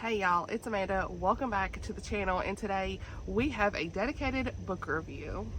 Hey y'all, it's Amanda. Welcome back to the channel, and today we have a dedicated book review.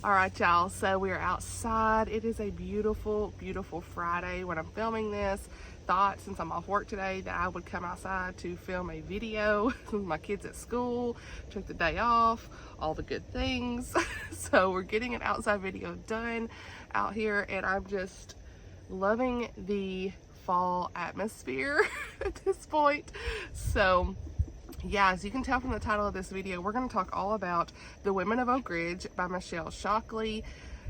Alright y'all, so we are outside. It is a beautiful, beautiful Friday when I'm filming this. Thought since I'm off work today that I would come outside to film a video with my kids at school, took the day off, all the good things. So we're getting an outside video done out here, and I'm just loving the fall atmosphere at this point. So yeah, as you can tell from the title of this video, we're going to talk all about The Women of Oak Ridge by Michelle Shocklee.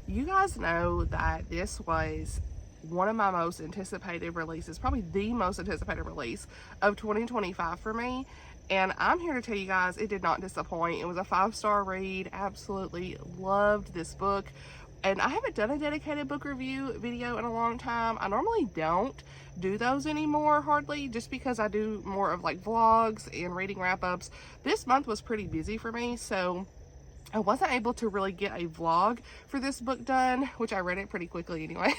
You guys know that this was one of my most anticipated releases, probably the most anticipated release of 2025 for me. And I'm here to tell you guys it did not disappoint. It was a 5-star read. Absolutely loved this book. And I haven't done a dedicated book review video in a long time. I normally don't do those anymore, hardly, just because I do more of like vlogs and reading wrap-ups. This month was pretty busy for me, so I wasn't able to really get a vlog for this book done, which I read it pretty quickly anyway.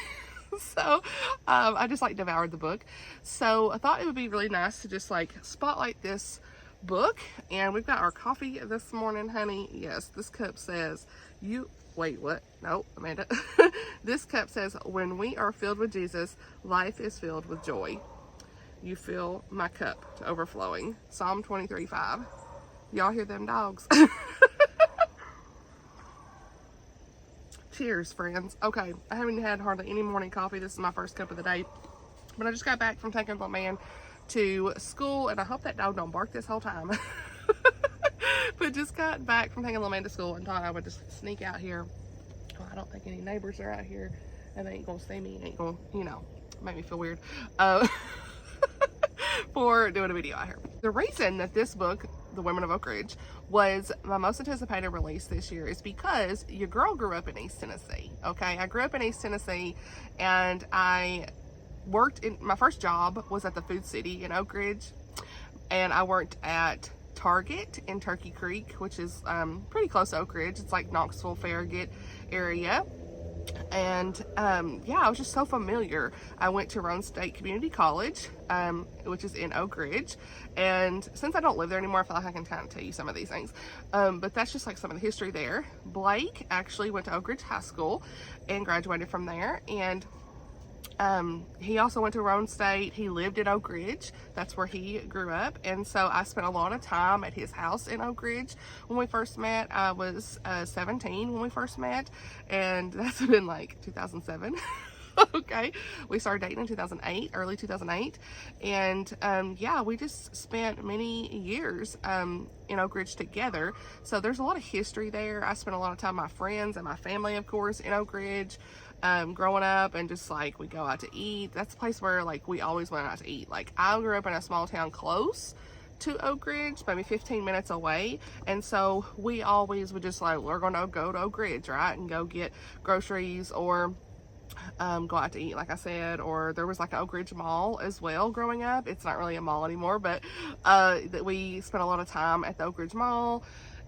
So I just like devoured the book. So I thought it would be really nice to just like spotlight this book. And we've got our coffee this morning, honey. Yes, this cup says wait, what? No, Amanda. This cup says, when we are filled with Jesus, life is filled with joy. You fill my cup to overflowing. Psalm 23:5. Y'all hear them dogs? Cheers, friends. Okay, I haven't had hardly any morning coffee. This is my first cup of the day. But I just got back from taking my man to school, and I hope that dog don't bark this whole time. But just got back from taking little man to school and thought I would just sneak out here. Well, I don't think any neighbors are out here, and they ain't gonna see me, ain't gonna, make me feel weird for doing a video out here. The reason that this book, The Women of Oak Ridge, was my most anticipated release this year is because your girl grew up in East Tennessee. Okay, I grew up in East Tennessee, and I worked in, my first job was at the Food City in Oak Ridge, and I worked at Target in Turkey Creek, which is pretty close to Oak Ridge. It's like Knoxville, Farragut area. And yeah, I was just so familiar. I went to Roan State Community College, which is in Oak Ridge. And since I don't live there anymore, I feel like I can kind of tell you some of these things. But that's just like some of the history there. Blake actually went to Oak Ridge High School and graduated from there. And he also went to Roan State. He lived in Oak Ridge. That's where he grew up. And so I spent a lot of time at his house in Oak Ridge when we first met. I was 17 when we first met, and that's been like 2007. Okay, we started dating in 2008, early 2008, and yeah, we just spent many years in Oak Ridge together. So there's a lot of history there. I spent a lot of time with my friends and my family, of course, in Oak Ridge. Growing up, and just like we go out to eat. That's a place where like we always went out to eat. Like I grew up in a small town close to Oak Ridge, maybe 15 minutes away, and so we always would just like, we're gonna go to Oak Ridge, right, and go get groceries or go out to eat, like I said. Or there was like an Oak Ridge Mall as well growing up. It's not really a mall anymore, but that we spent a lot of time at the Oak Ridge Mall.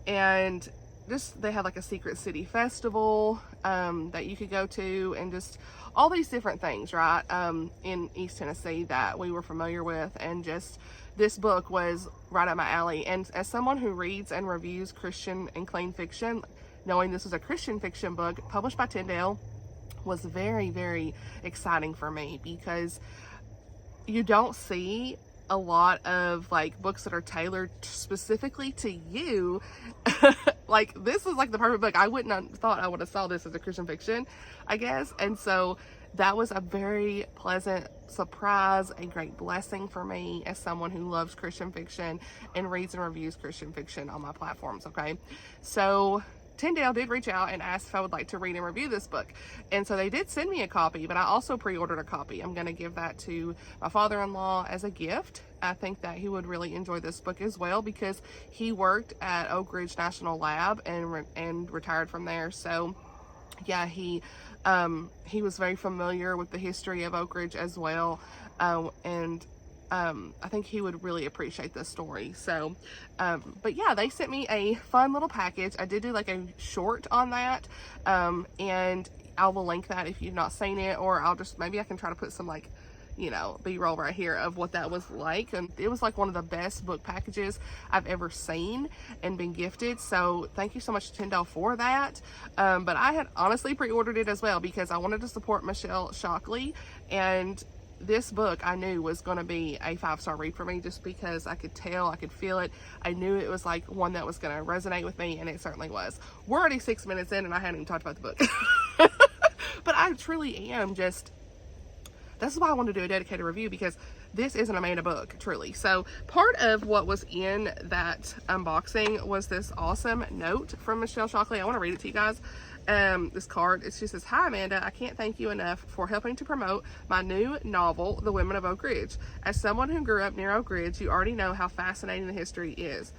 And just they had like a secret city festival that you could go to, and just all these different things, right, in East Tennessee that we were familiar with. And just this book was right up my alley. And as someone who reads and reviews Christian and clean fiction, knowing this was a Christian fiction book published by Tyndale was very, very exciting for me, because you don't see a lot of like books that are tailored specifically to you. Like this is like the perfect book. I wouldn't have thought I would have saw this as a Christian fiction, I guess. And so that was a very pleasant surprise, a great blessing for me as someone who loves Christian fiction and reads and reviews Christian fiction on my platforms. Okay, so Tyndale did reach out and asked if I would like to read and review this book. And so they did send me a copy, but I also pre-ordered a copy. I'm going to give that to my father-in-law as a gift. I think that he would really enjoy this book as well, because he worked at Oak Ridge National Lab and retired from there. So yeah, he was very familiar with the history of Oak Ridge as well, and I think he would really appreciate this story. So, but yeah, they sent me a fun little package. I did do like a short on that, and I will link that if you've not seen it, or I'll just, maybe I can try to put some like, you know, B-roll right here of what that was like. And it was like one of the best book packages I've ever seen and been gifted. So thank you so much, Tyndale, for that. But I had honestly pre-ordered it as well because I wanted to support Michelle Shocklee, and this book I knew was going to be a 5-star read for me, just because I could tell, I could feel it. I knew it was like one that was going to resonate with me, and it certainly was. We're already 6 minutes in and I hadn't even talked about the book. But I truly am just, this is why I wanted to do a dedicated review, because this is an Amanda book, truly. So part of what was in that unboxing was this awesome note from Michelle Shocklee. I want to read it to you guys. This card, it just says, "Hi Amanda, I can't thank you enough for helping to promote my new novel, The Women of Oak Ridge. As someone who grew up near Oak Ridge, you already know how fascinating the history is.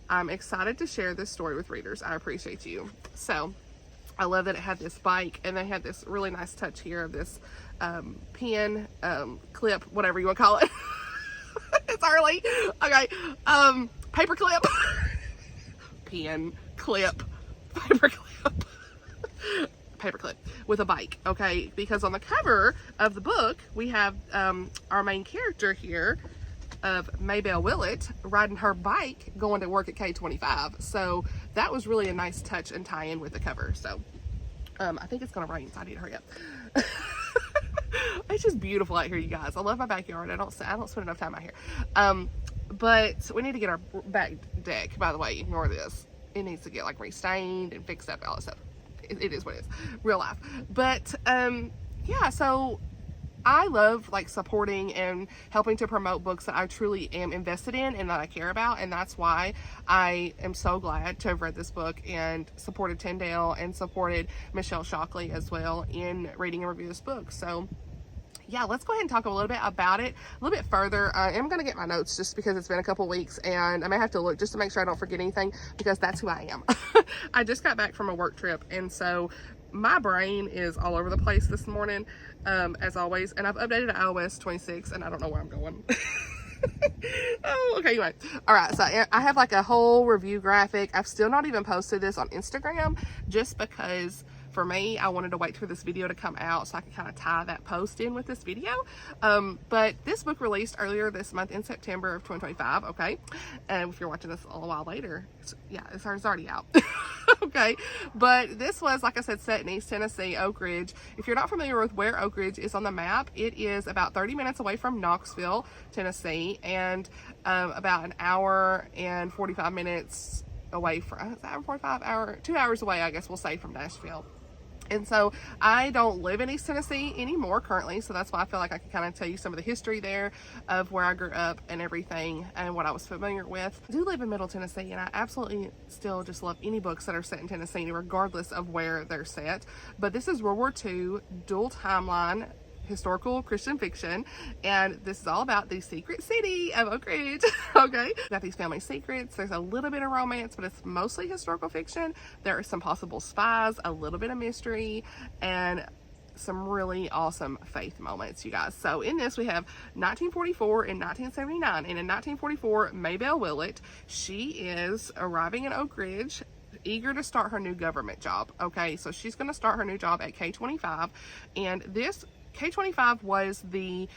I'm excited to share this story with readers. I appreciate you." So I love that it had this bike, and they had this really nice touch here of this pen, clip, whatever you want to call it. It's early. Okay. Paper clip. Pen, clip, paper clip. Paper clip with a bike, okay? Because on the cover of the book, we have our main character here of Maybelle Willett riding her bike going to work at K25. So that was really a nice touch and tie in with the cover. So I think it's gonna rain, so I need to hurry up. It's just beautiful out here, you guys. I love my backyard. I don't spend enough time out here. But we need to get our back deck, by the way. Ignore this. It needs to get like restained and fixed up, all that stuff. It is what it is, real life. But yeah, so I love like supporting and helping to promote books that I truly am invested in and that I care about, and that's why I am so glad to have read this book and supported Tyndale and supported Michelle Shocklee as well in reading and reviewing this book. So yeah, let's go ahead and talk a little bit about it a little bit further. I am going to get my notes just because it's been a couple weeks, and I may have to look just to make sure I don't forget anything, because that's who I am. I just got back from a work trip, and so my brain is all over the place this morning, as always, and I've updated to iOS 26, and I don't know where I'm going. Oh, okay, anyway. All right, so I have like a whole review graphic. I've still not even posted this on Instagram, just because for me, I wanted to wait for this video to come out so I could kind of tie that post in with this video. But this book released earlier this month in September of 2025, okay? And if you're watching this a little while later, it's already out. Okay, but this was, like I said, set in East Tennessee, Oak Ridge. If you're not familiar with where Oak Ridge is on the map, it is about 30 minutes away from Knoxville, Tennessee, and about an hour and 45 minutes away from, 2 hours away, I guess we'll say, from Nashville. And so I don't live in East Tennessee anymore currently, so that's why I feel like I can kind of tell you some of the history there of where I grew up and everything and what I was familiar with. I do live in Middle Tennessee, and I absolutely still just love any books that are set in Tennessee, regardless of where they're set. But this is World War II, dual timeline, historical Christian fiction, and this is all about the secret city of Oak Ridge. Okay, got these family secrets. There's a little bit of romance, but it's mostly historical fiction. There are some possible spies, a little bit of mystery, and some really awesome faith moments, you guys. So in this we have 1944 and 1979, and in 1944, Maybelle Willett, she is arriving in Oak Ridge, eager to start her new government job. Okay, so she's going to start her new job at K25, and this K25 was the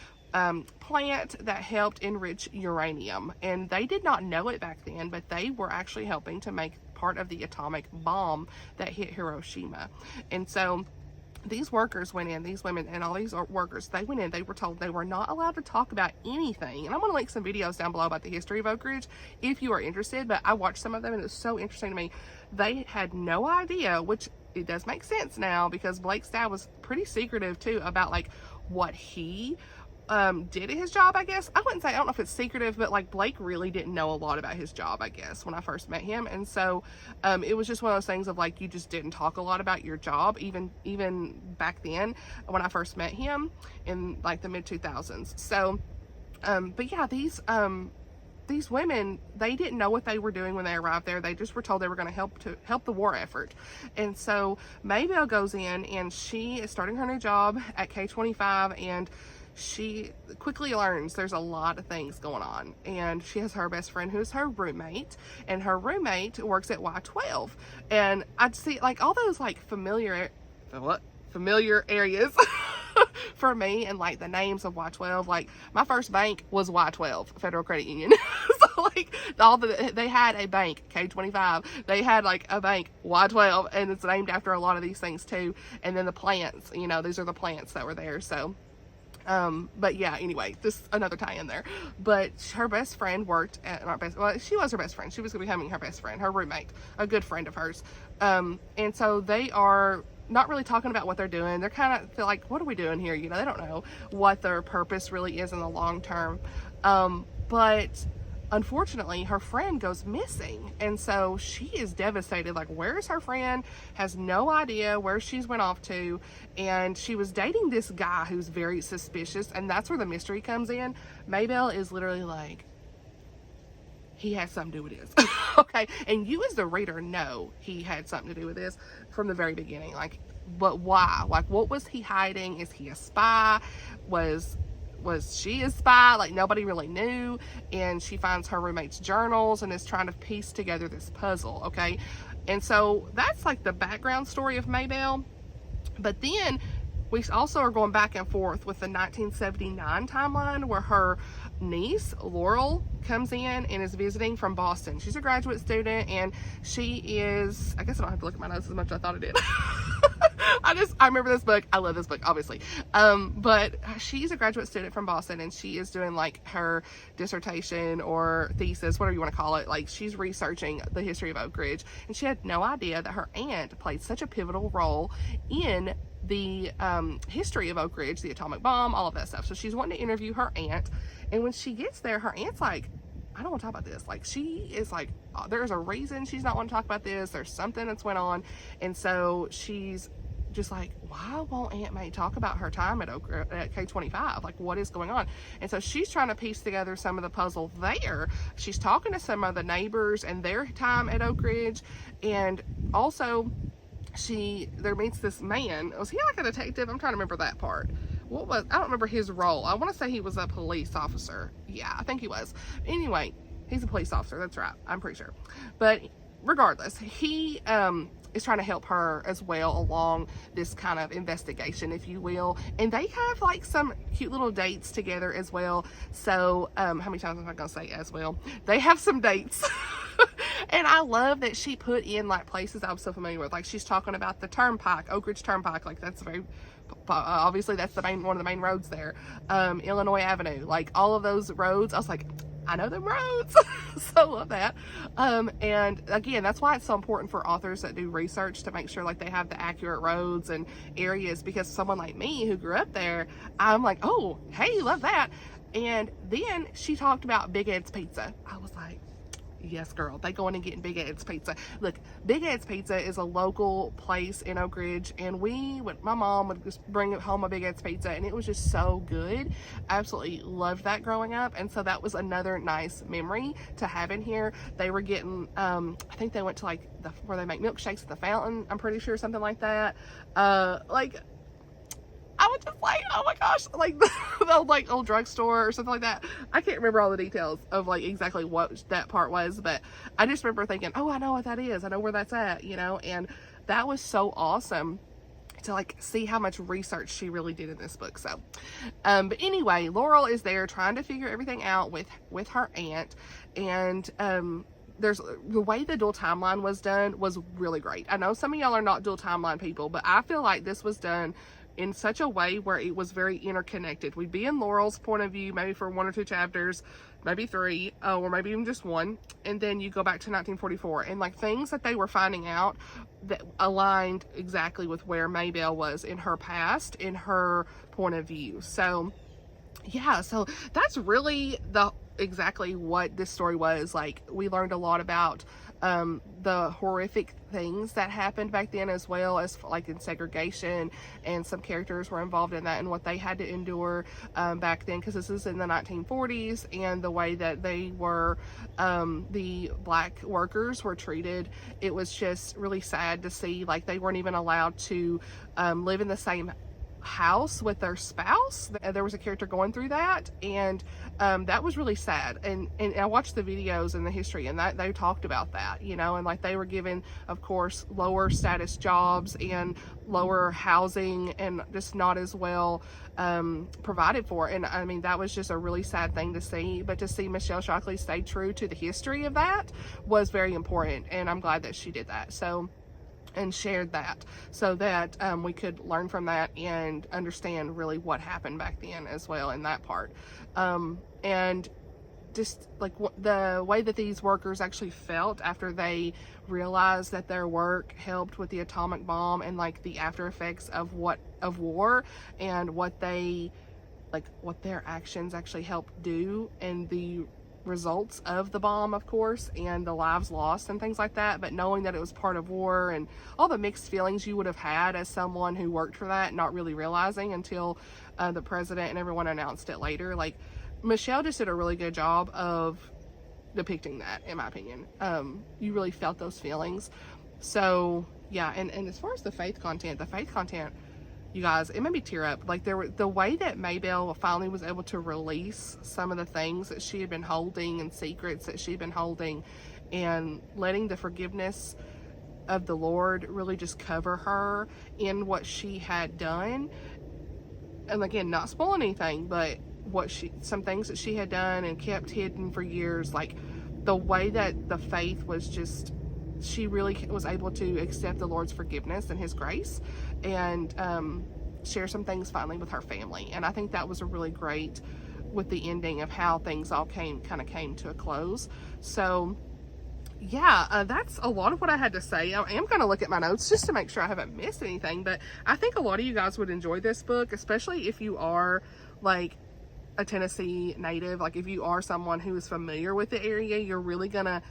plant that helped enrich uranium, and they did not know it back then, but they were actually helping to make part of the atomic bomb that hit Hiroshima. And so these workers went in, these women and all these workers, they went in, they were told they were not allowed to talk about anything. And I'm going to link some videos down below about the history of Oak Ridge if you are interested, but I watched some of them and it was so interesting to me. They had no idea, which it does make sense now, because Blake's dad was pretty secretive too about like what he did at his job, I guess. I wouldn't say, I don't know if it's secretive, but like Blake really didn't know a lot about his job, I guess, when I first met him. And so it was just one of those things of like, you just didn't talk a lot about your job, even back then when I first met him in like the mid 2000s. So but yeah, these these women, they didn't know what they were doing when they arrived there. They just were told they were going to help the war effort. And so Maybelle goes in, and she is starting her new job at K-25, and she quickly learns there's a lot of things going on. And she has her best friend who's her roommate, and her roommate works at Y12. And I'd see like all those like familiar areas for me, and like the names of Y12. Like my first bank was Y12 Federal Credit Union. So like they had a bank K-25, they had like a bank Y12, and it's named after a lot of these things too. And then the plants, you know, these are the plants that were there. So but yeah, anyway, just another tie in there. But her best friend worked at, well, she was her best friend. She was becoming her best friend, her roommate, a good friend of hers. And so they are not really talking about what they're doing. They're kind of feel like, what are we doing here? You know, they don't know what their purpose really is in the long term. But unfortunately, her friend goes missing, and so she is devastated. Like, where's her friend? Has no idea where she's went off to, and she was dating this guy who's very suspicious, and that's where the mystery comes in. Maybelle is literally like, he has something to do with this. Okay, and you as the reader know he had something to do with this from the very beginning. Like, but why? Like, what was he hiding? Is he a spy? Was she a spy? Like, nobody really knew. And she finds her roommate's journals and is trying to piece together this puzzle. Okay, and so that's like the background story of Maybelle. But then we also are going back and forth with the 1979 timeline, where her niece Laurel comes in and is visiting from Boston. She's a graduate student, and she is, I guess I don't have to look at my notes as much as I thought I did. I remember this book. I love this book, obviously. But she's a graduate student from Boston, and she is doing like her dissertation or thesis, whatever you want to call it. Like, she's researching the history of Oak Ridge, and she had no idea that her aunt played such a pivotal role in the history of Oak Ridge, the atomic bomb, all of that stuff. So she's wanting to interview her aunt, and when she gets there, her aunt's like, I don't want to talk about this. Like, she is like, there's a reason she's not wanting to talk about this. There's something that's went on. And so she's just like, why won't Aunt May talk about her time at K-25? Like, what is going on? And so she's trying to piece together some of the puzzle there. She's talking to some of the neighbors and their time at Oak Ridge. And also, there meets this man. Was he like a detective? I'm trying to remember that part. I don't remember his role. I want to say he was a police officer. Yeah, I think he was. Anyway, he's a police officer. That's right. I'm pretty sure. But regardless, he is trying to help her as well along this kind of investigation, if you will. And they have like some cute little dates together as well. So, how many times am I going to say as well? They have some dates. And I love that she put in like places I was so familiar with. Like, she's talking about the turnpike, Oak Ridge Turnpike. Like, that's very obviously that's one of the main roads there. Illinois Avenue, like all of those roads. I was like, I know them roads. So I love that. And again, that's why it's so important for authors that do research to make sure like they have the accurate roads and areas, because someone like me who grew up there, I'm like, oh, hey, love that. And then she talked about Big Ed's Pizza. I was like, yes, girl, they go in and get Big Ed's Pizza. Look, Big Ed's Pizza is a local place in Oak Ridge, and my mom would just bring home a Big Ed's Pizza, and it was just so good. I absolutely loved that growing up, and so that was another nice memory to have in here. They were getting, I think they went to like where they make milkshakes at the fountain, I'm pretty sure, something like that. Like, I was just like, oh my gosh, like the old drugstore or something like that. I can't remember all the details of like exactly what that part was, but I just remember thinking, oh, I know what that is. I know where that's at, you know, and that was so awesome to like see how much research she really did in this book. So, but anyway, Laurel is there trying to figure everything out with her aunt, and there's the way the dual timeline was done was really great. I know some of y'all are not dual timeline people, but I feel like this was done in such a way where it was very interconnected. We'd be in Laurel's point of view, maybe for 1 or 2 chapters, maybe 3, or maybe even just 1. And then you go back to 1944, and like things that they were finding out that aligned exactly with where Maybelle was in her past, in her point of view. So yeah, so that's really exactly what this story was. Like, we learned a lot about the horrific things that happened back then, as well as like in segregation, and some characters were involved in that and what they had to endure back then, because this is in the 1940s, and the way that they were, the black workers were treated. It was just really sad to see, like, they weren't even allowed to live in the same house with their spouse. There was a character going through that, and that was really sad. And I watched the videos and the history, and that they talked about that, you know, and like they were given, of course, lower status jobs and lower housing, and just not as well provided for. And I mean, that was just a really sad thing to see. But to see Michelle Shocklee stay true to the history of that was very important, and I'm glad that she did that. So, and shared that, so that we could learn from that and understand really what happened back then as well in that part. And just like the way that these workers actually felt after they realized that their work helped with the atomic bomb, and like the after effects of war, and what they, like, what their actions actually helped do, and the results of the bomb, of course, and the lives lost and things like that. But knowing that it was part of war, and all the mixed feelings you would have had as someone who worked for that, not really realizing until the president and everyone announced it later. Like, Michelle just did a really good job of depicting that, in my opinion. You really felt those feelings. So yeah, and as far as the faith content, you guys, it made me tear up. Like, the way that Maybelle finally was able to release some of the things that she had been holding, and secrets that she'd been holding, and letting the forgiveness of the Lord really just cover her in what she had done. And again, not spoiling anything, but some things that she had done and kept hidden for years. Like, the way that the faith was just, she really was able to accept the Lord's forgiveness and his grace, and share some things finally with her family. And I think that was a really great, with the ending of how things all came to a close. So yeah, that's a lot of what I had to say. I am going to look at my notes just to make sure I haven't missed anything, but I think a lot of you guys would enjoy this book, especially if you are like a Tennessee native. Like, if you are someone who is familiar with the area, you're really gonna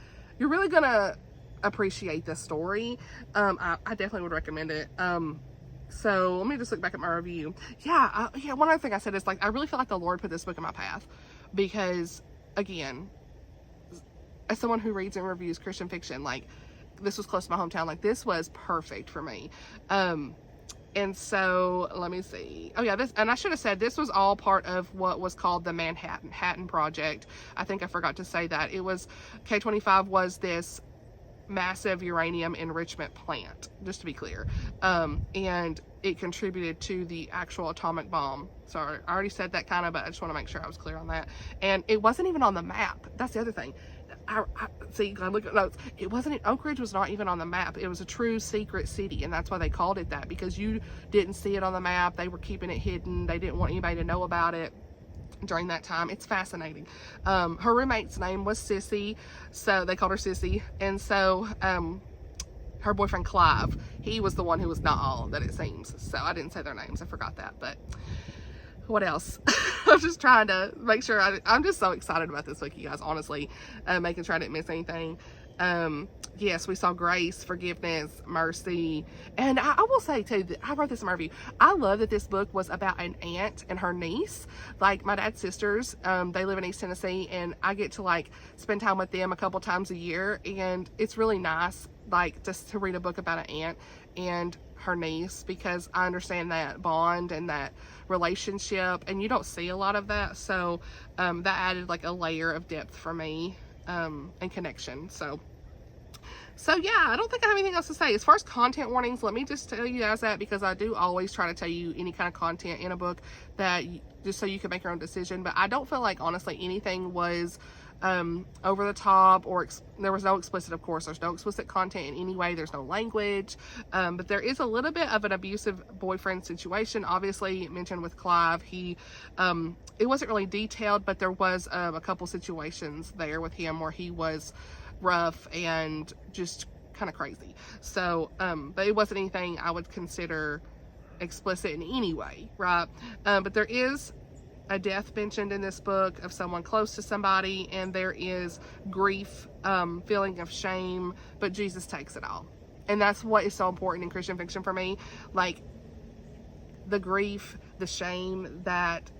appreciate this story. I definitely would recommend it. So let me just look back at my review. Yeah, one other thing I said is, like, I really feel like the Lord put this book in my path, because again, as someone who reads and reviews Christian fiction, like, this was close to my hometown. Like, this was perfect for me. And so let me see. Oh yeah, and I should have said this was all part of what was called the Manhattan Project. I think I forgot to say that. It was, K-25 was this massive uranium enrichment plant, just to be clear, and it contributed to the actual atomic bomb. Sorry, I already said that kind of, but I just want to make sure I was clear on that. And it wasn't even on the map. That's the other thing. I see, I look at notes. It wasn't, Oak Ridge was not even on the map. It was a true secret city, and that's why they called it that, because you didn't see it on the map. They were keeping it hidden. They didn't want anybody to know about it during that time. It's fascinating. Her roommate's name was Sissy, so they called her Sissy. And so her boyfriend Clive, he was the one who was not all that, it seems. So I didn't say their names, I forgot that. But what else? I'm just trying to make sure. I'm just so excited about this book, you guys, honestly, making sure I didn't miss anything. Yes, we saw grace, forgiveness, mercy. And I will say too, that I wrote this in my review, I love that this book was about an aunt and her niece. Like, my dad's sisters, they live in East Tennessee, and I get to like spend time with them a couple times a year, and it's really nice, like, just to read a book about an aunt and her niece, because I understand that bond and that relationship, and you don't see a lot of that. So that added like a layer of depth for me, and connection. So yeah, I don't think I have anything else to say. As far as content warnings, let me just tell you guys that, because I do always try to tell you any kind of content in a book, that just so you can make your own decision. But I don't feel like, honestly, anything was over the top, or there was no explicit, of course, there's no explicit content in any way, there's no language, but there is a little bit of an abusive boyfriend situation, obviously mentioned with Clive. He it wasn't really detailed, but there was a couple situations there with him where he was rough and just kind of crazy. So but it wasn't anything I would consider explicit in any way, right? But there is a death mentioned in this book of someone close to somebody, and there is grief, feeling of shame, but Jesus takes it all. And that's what is so important in Christian fiction for me. Like, the grief, the shame that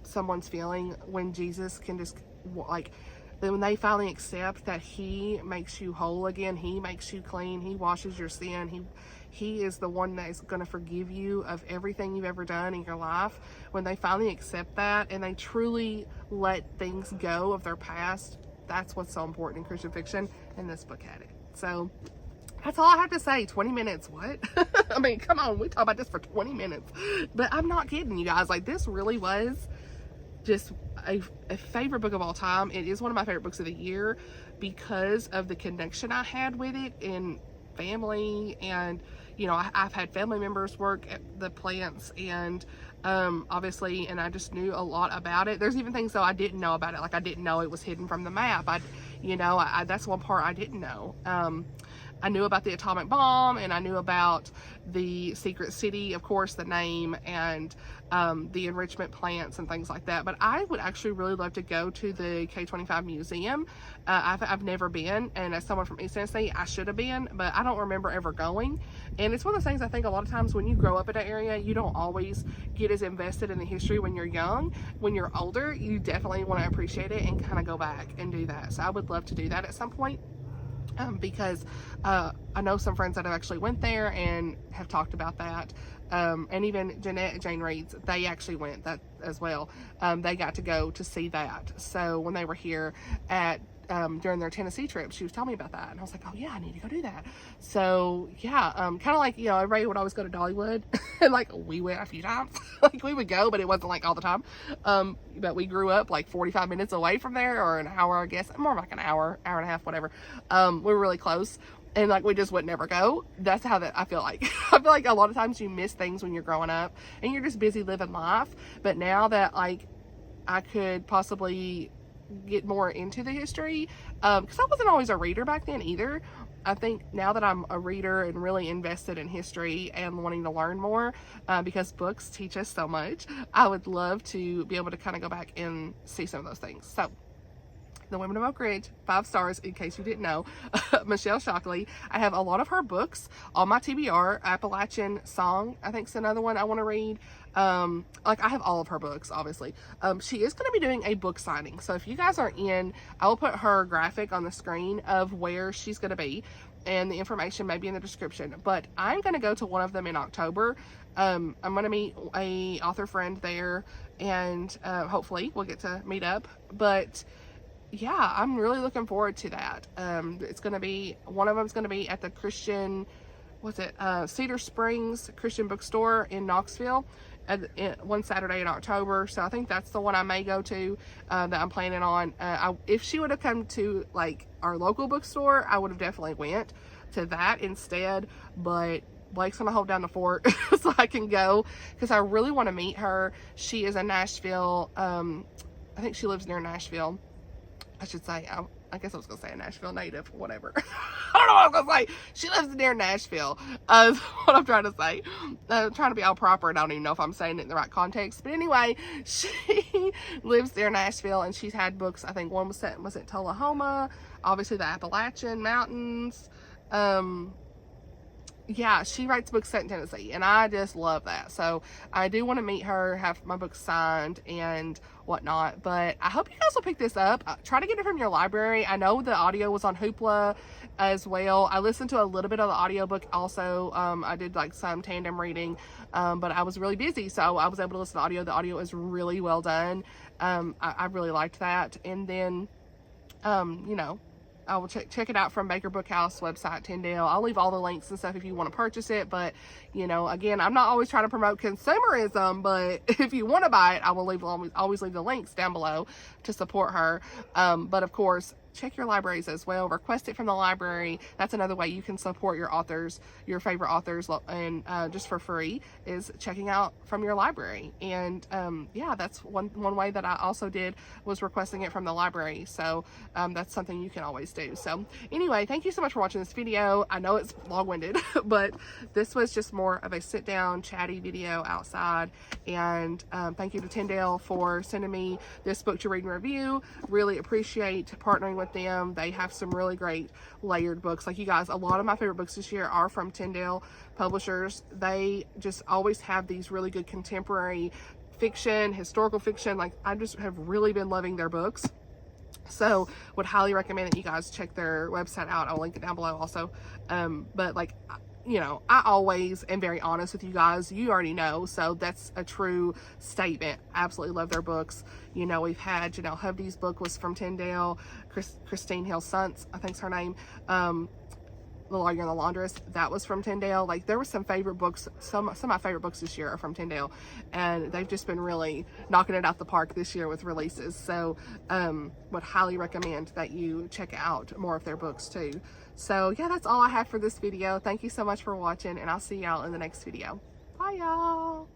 someone's feeling, when Jesus can just, like, when they finally accept that he makes you whole again, he makes you clean, he washes your sin, he is the one that is going to forgive you of everything you've ever done in your life. When they finally accept that and they truly let things go of their past, that's what's so important in Christian fiction, and this book had it. So that's all I have to say. 20 minutes, what? I mean, come on, we talk about this for 20 minutes. But I'm not kidding, you guys. Like, this really was just a favorite book of all time. It is one of my favorite books of the year because of the connection I had with it in family. And, you know, I've had family members work at the plants, and obviously, and I just knew a lot about it. There's even things though I didn't know about it. Like, I didn't know it was hidden from the map. That's one part I didn't know. I knew about the atomic bomb, and I knew about the secret city, of course, the name, and the enrichment plants and things like that. But I would actually really love to go to the K-25 museum. I've never been, and as someone from East Tennessee, I should have been, but I don't remember ever going. And it's one of those things, I think a lot of times when you grow up in an area, you don't always get as invested in the history when you're young. When you're older, you definitely want to appreciate it and kind of go back and do that. So I would love to do that at some point. Because I know some friends that have actually went there and have talked about that. And even Jeanette and Jane Reeds, they actually went that as well. They got to go to see that. So when they were here at during their Tennessee trip, she was telling me about that, and I was like, oh yeah, I need to go do that. So yeah, kind of like, you know, everybody would always go to Dollywood, and like we went a few times. Like, we would go, but it wasn't like all the time. But we grew up like 45 minutes away from there, or an hour, I guess, more like an hour and a half, whatever. We were really close, and like we just would never go. That's how that I feel like. I feel like a lot of times you miss things when you're growing up and you're just busy living life. But now that like I could possibly get more into the history, because I wasn't always a reader back then either. I think now that I'm a reader and really invested in history and wanting to learn more, because books teach us so much, I would love to be able to kind of go back and see some of those things. So The Women of Oak Ridge, 5 stars in case you didn't know. Michelle Shocklee. I have a lot of her books on my TBR. Appalachian Song, I think, is another one I want to read. Like, I have all of her books, obviously. She is going to be doing a book signing. So if you guys are in, I will put her graphic on the screen of where she's going to be, and the information may be in the description. But I'm going to go to one of them in October. I'm going to meet a author friend there, and hopefully we'll get to meet up. But yeah, I'm really looking forward to that. It's going to be, one of them's going to be at the Christian, Cedar Springs Christian Bookstore in Knoxville, one Saturday in October. So I think that's the one I may go to, that I'm planning on. If she would have come to like our local bookstore, I would have definitely went to that instead, but Blake's gonna hold down the fort so I can go, because I really want to meet her. She is a Nashville, I think she lives near Nashville, I should say. I guess I was going to say a Nashville native, whatever. I don't know what I was going to say. She lives near Nashville, is what I'm trying to say. I'm trying to be all proper, and I don't even know if I'm saying it in the right context. But anyway, she lives near Nashville, and she's had books. I think one was set at Tullahoma, obviously the Appalachian Mountains. Yeah, she writes books set in Tennessee, and I just love that. So I do want to meet her, have my books signed and whatnot. But I hope you guys will pick this up. Try to get it from your library. I know the audio was on Hoopla as well. I listened to a little bit of the audiobook also. I did like some tandem reading, but I was really busy, so I was able to listen to audio. The audio is really well done. I really liked that. And then, you know, I will check it out from Baker Bookhouse website, Tyndale. I'll leave all the links and stuff if you want to purchase it. But, you know, again, I'm not always trying to promote consumerism, but if you want to buy it, I will always leave the links down below to support her. But of course, check your libraries as well. Request it from the library. That's another way you can support your authors, your favorite authors, and just for free, is checking out from your library. And yeah, that's one way that I also did, was requesting it from the library. So that's something you can always do. So anyway, thank you so much for watching this video. I know it's long-winded, but this was just more of a sit-down chatty video outside. And thank you to Tyndale for sending me this book to read and review. Really appreciate partnering with them. They have some really great layered books. Like, you guys, a lot of my favorite books this year are from Tyndale publishers. They just always have these really good contemporary fiction, historical fiction. Like, I just have really been loving their books. So would highly recommend that you guys check their website out. I'll link it down below also. But like, you know, I always am very honest with you guys. You already know. So that's a true statement. Absolutely love their books. You know, we've had Janelle Hovde's book was from Tyndale. Christine Hill Sunts, I think's her name. The Lawyer and the Laundress, that was from Tyndale. Like, there were some favorite books, some of my favorite books this year are from Tyndale, and they've just been really knocking it out the park this year with releases. So would highly recommend that you check out more of their books too. So yeah, that's all I have for this video. Thank you so much for watching, and I'll see y'all in the next video. Bye y'all.